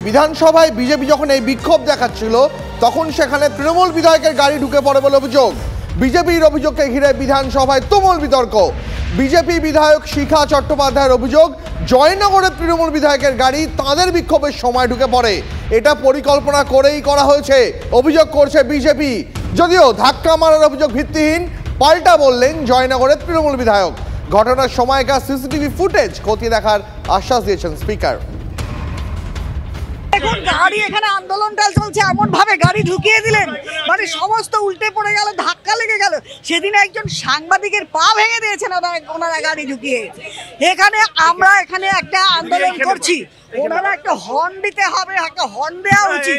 বিধানসভায় বিজেপি যখন এই বিক্ষোভ দেখাচ্ছিল তখন সেখানে তৃণমূল বিধায়কের গাড়ি ঢুকে পড়ে বলে অভিযোগ। বিজেপির অভিযোগকে ঘিরে বিধানসভায় তুমুল বিতর্ক। বিজেপি বিধায়ক শিখা চট্টোপাধ্যায়ের অভিযোগ, জয়নগরের তৃণমূল বিধায়কের গাড়ি তাঁদের বিক্ষোভের সময় ঢুকে পড়ে। এটা পরিকল্পনা করেই করা হয়েছে অভিযোগ করছে বিজেপি। যদিও ধাক্কা মারার অভিযোগ ভিত্তিহীন, পাল্টা বললেন জয়নগরের তৃণমূল বিধায়ক। ঘটনার সময়কার সিসিটিভি ফুটেজ খতিয়ে দেখার আশ্বাস দিয়েছেন স্পিকার। এখন গাড়ি এখানে আন্দোলনটা চলছে, এমন ভাবে গাড়ি ঢুকিয়ে দিলেন মানে সমস্ত উল্টে পড়ে গেল, ধাক্কা লেগে গেল। সেদিন একজন সাংবাদিকের পা ভেঙে দিয়েছেন ওনারা গাড়ি ঢুকিয়ে। আমরা এখানে একটা আন্দোলন করছি, ওনারা একটা হর্ন দিতে হবে, একটা হর্ন দেওয়া উচিত।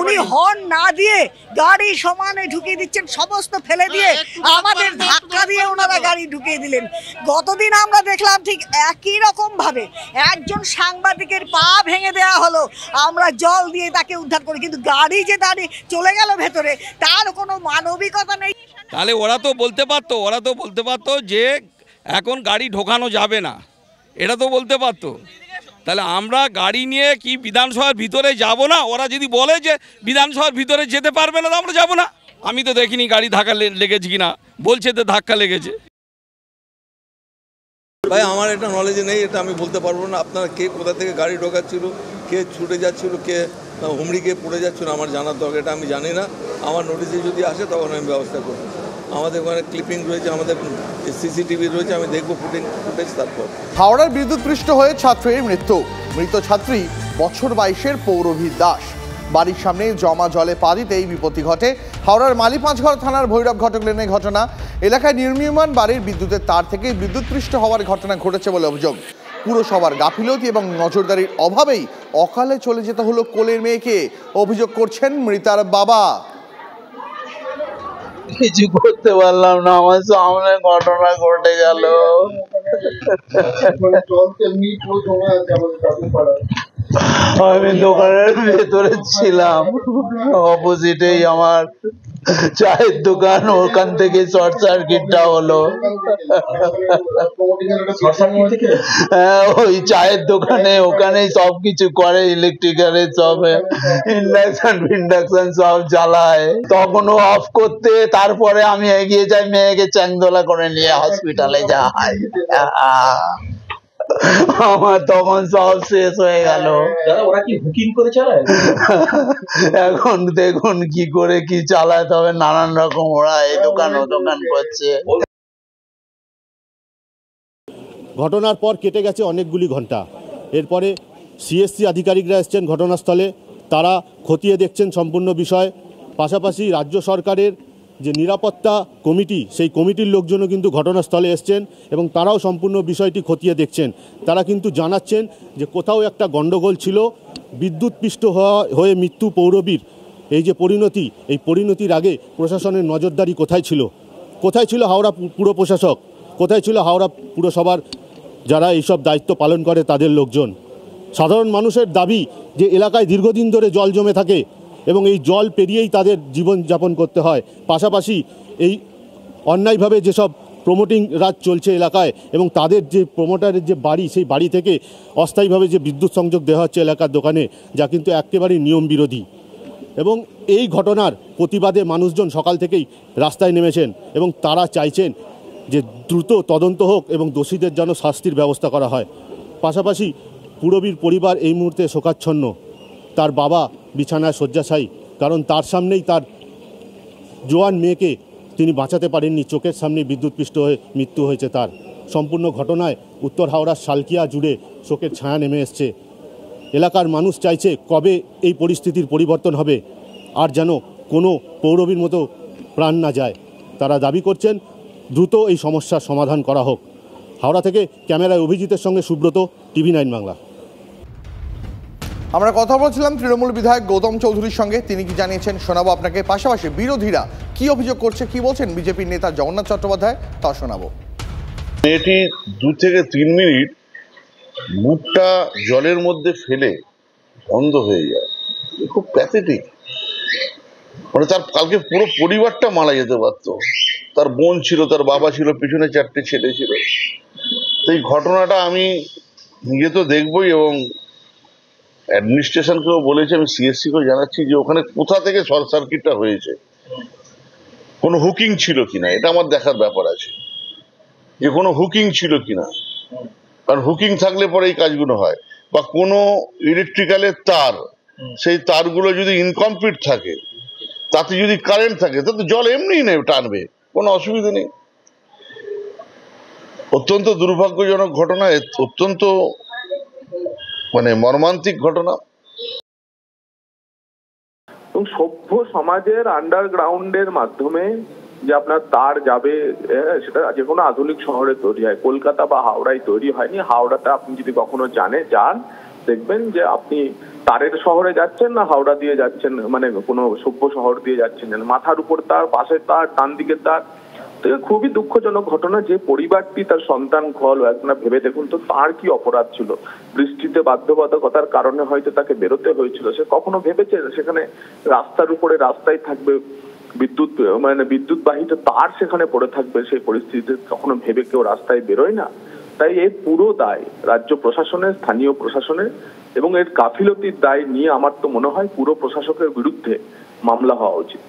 উনি হর্ন না দিয়ে গাড়ি সমানে ঢুকিয়ে দিচ্ছেন, সমস্ত ফেলে দিয়ে আমাদের ধাক্কা দিয়ে ওনারা গাড়ি ঢুকিয়ে দিলেন। গতদিন আমরা দেখলাম ঠিক একই রকম ভাবে একজন সাংবাদিকের পা ভেঙে দেওয়া হলো, আমরা জল দিয়ে তাকে উদ্ধার করি, কিন্তু গাড়ি যে দাঁড়িয়ে চলে গেল ভেতরে, তার কোনো মানবিকতা নেই। তাহলে ওরা তো বলতে পারতো যে এখন গাড়ি ঢোকানো যাবে না, এটা তো বলতে পারতো। তাহলে আমরা গাড়ি নিয়ে কি বিধানসভার ভিতরে যাব না? ওরা যদি বলে যে বিধানসভার ভিতরে যেতে পারবে না, তো আমরা যাব না। আমি তো দেখিনি গাড়ি ধাক্কা লেগেছে কিনা, বলছে তো ধাক্কা লেগেছে। ভাই আমার এটা নলেজে নেই, এটা আমি বলতে পারবো না। আপনারা কে কোথা থেকে গাড়ি ঢোকাচ্ছিল, কে ছুটে যাচ্ছিল, কে হুমড়ি কে পড়ে যাচ্ছিল, আমার জানার দরকার, এটা আমি জানি না। আমার নোটিশে যদি আসে তখন আমি ব্যবস্থা করব। আমাদের ওখানে ক্লিপিং রয়েছে, আমাদের সিসিটিভি রয়েছে, আমি দেখবো ফুটেজ। তারপর হাওড়ার বিদ্যুৎপৃষ্ট হয়ে ছাত্রীর মৃত্যু। মৃত ছাত্রী বছর 22-এর পৌরভী দাস। বাড়ির সামনে জমা জলে পা দিতেই বিপত্তি ঘটে। হাওড়ার মালিপাঁচঘর থানার ভৈরব ঘটক লেনের ঘটনা। এলাকায় নির্মীয়মান বাড়ির বিদ্যুতের তার থেকে বিদ্যুৎপৃষ্ট হওয়ার ঘটনা ঘটেছে বলে অভিযোগ। পুরসভার গাফিলতি এবং নজরদারির অভাবেই অকালে চলে যেতে হলো কোলের মেয়েকে, অভিযোগ করছেন মৃতার বাবা। কিছু করতে পারলাম না, আমার সামনে ঘটনা ঘটে গেল। আমি দোকানের ভেতরে ছিলাম, অপোজিটেই আমার চায়ের দোকান, ওখান থেকে শর্ট সার্কিটটা হলো। হ্যাঁ, ওই চায়ের দোকানে ওখানেই সবকিছু করে, ইলেকট্রিক্যালের সব ইন্ডাকশন সব জ্বালায়। তখনও অফ করতে, তারপরে আমি এগিয়ে যাই, মেয়েকে চ্যাংদোলা করে নিয়ে হসপিটালে যাই। আমার তখন সব শেষ হয়ে গেল। ওরা কি বুকিং করে চালায়? এখন দেখুন কি করে কি চালায়, তবে নানান রকম ওরা এই দোকান ও দোকান করছে। ঘটনার পর কেটে গেছে অনেকগুলি ঘন্টা। এরপরে সিএসসি আধিকারিকরা এসছেন ঘটনাস্থলে, তারা খতিয়ে দেখছেন সম্পূর্ণ বিষয়। পাশাপাশি রাজ্য সরকারের যে নিরাপত্তা কমিটি, সেই কমিটির লোকজনও কিন্তু ঘটনাস্থলে এসছেন এবং তারাও সম্পূর্ণ বিষয়টি খতিয়ে দেখছেন। তারা কিন্তু জানাচ্ছেন যে কোথাও একটা গণ্ডগোল ছিল। বিদ্যুৎপৃষ্ট হয়ে মৃত্যু পৌরবীর এই যে পরিণতি, এই পরিণতির আগে প্রশাসনের নজরদারি কোথায় ছিল? কোথায় ছিল হাওড়া পুর প্রশাসক? কোথায় ছিল হাওড়া পুরসভার যারা এইসব দায়িত্ব পালন করে তাদের লোকজন? সাধারণ মানুষের দাবি যে এলাকায় দীর্ঘদিন ধরে জল জমে থাকে এবং এই জল পেরিয়েই তাদের জীবনযাপন করতে হয়। পাশাপাশি এই অন্যায়ভাবে যেসব প্রমোটিং রাজ চলছে এলাকায় এবং তাদের যে প্রমোটারের যে বাড়ি, সেই বাড়ি থেকে অস্থায়ীভাবে যে বিদ্যুৎ সংযোগ দেওয়া হচ্ছে এলাকার দোকানে, যা কিন্তু একেবারেই নিয়ম বিরোধী। এবং এই ঘটনার প্রতিবাদে মানুষজন সকাল থেকেই রাস্তায় নেমেছেন এবং তারা চাইছেন যে দ্রুত তদন্ত হোক এবং দোষীদের যেন শাস্তির ব্যবস্থা করা হয়। পাশাপাশি পুরবীর পরিবার এই মুহূর্তে শোকাচ্ছন্ন। তার বাবা বিছানায় শয্যাশায়ী, কারণ তার সামনেই তার জোয়ান মেয়েকে তিনি বাঁচাতে পারেননি, চোখের সামনে বিদ্যুৎপৃষ্ট হয়ে মৃত্যু হয়েছে তার। সম্পূর্ণ ঘটনায় উত্তর হাওড়ার শালকিয়া জুড়ে শোকের ছায়া নেমে এসছে। এলাকার মানুষ চাইছে কবে এই পরিস্থিতির পরিবর্তন হবে, আর যেন কোনো পৌরবীর মতো প্রাণ না যায়। তারা দাবি করছেন দ্রুত এই সমস্যার সমাধান করা হোক। হাওড়া থেকে ক্যামেরায় অভিজিতের সঙ্গে সুব্রত, TV9 বাংলা। আমরা কথা বলছিলাম তৃণমূল বিধায়ক গৌতম চৌধুরীর সঙ্গে, তিনি কি জানিয়েছেন শোনাবো আপনাকে। পাশাপাশি বিরোধীরা কি অভিযোগ করছে, কি বলছেন বিজেপির নেতা জগন্নাথ চট্টোপাধ্যায়, তা শোনাবো। মেয়েটি 2 থেকে 3 মিনিট মুখটা জলের মধ্যে ফেলে অন্ধ হয়ে যায়। খুব প্যাথেটিক। মানে তার কালকে পুরো পরিবারটা মারা যেতে পারতো। তার বোন ছিল, তার বাবা ছিল, পিছনে 4টে ছেলে ছিল। তো এই ঘটনাটা আমি নিজে তো দেখবই এবং অ্যাডমিনিস্ট্রেশনকেও বলেছি, আমি সিএসসিকেও জানাচ্ছি যে ওখানে কোথা থেকে শর্ট সার্কিটটা হয়েছে, কোনো হুকিং ছিল কিনা, এটা আমার দেখার ব্যাপার আছে যে কোনো হুকিং ছিল কিনা। কারণ হুকিং থাকলে পরে এই কাজগুলো হয়, বা কোনো ইলেকট্রিক্যালের তার, সেই তারগুলো যদি ইনকমপ্লিট থাকে, তাতে যদি কারেন্ট থাকে, তাতে জল এমনিই নেই টানবে, কোনো অসুবিধা নেই। অত্যন্ত দুর্ভাগ্যজনক ঘটনা, অত্যন্ত মানে মর্মান্তিক ঘটনা। এবং সভ্য সমাজের আন্ডারগ্রাউন্ডের মাধ্যমে যে আপনার তার যাবে, সেটা যে কোনো আধুনিক শহরে তৈরি হয়, কলকাতা বা হাওড়ায় তৈরি হয়নি। হাওড়াতে আপনি যদি কখনো যান, দেখবেন যে আপনি তারের শহরে যাচ্ছেন না হাওড়া দিয়ে যাচ্ছেন, মানে কোনো সভ্য শহর দিয়ে যাচ্ছেন, মাথার উপর তার, পাশে তার, ডান দিকে তার। তো খুবই দুঃখজনক ঘটনা যে পরিবারটি তার সন্তান খল, একবার ভেবে দেখুন তো তার কি অপরাধ ছিল। বৃষ্টিতে বাধ্যবাধকতার কারণে হয়তো তাকে বেরোতে হয়েছিল, সে কখনো ভেবেছে সেখানে রাস্তার উপরে রাস্তায় থাকবে বিদ্যুৎ বাহিত তার সেখানে পড়ে থাকবে, সেই পরিস্থিতিতে কখনো ভেবে কেউ রাস্তায় বেরোয় না। তাই এর পুরো দায় রাজ্য প্রশাসনের, স্থানীয় প্রশাসনের, এবং এর গাফিলতির দায় নিয়ে আমার তো মনে হয় পুরো প্রশাসকের বিরুদ্ধে মামলা হওয়া উচিত।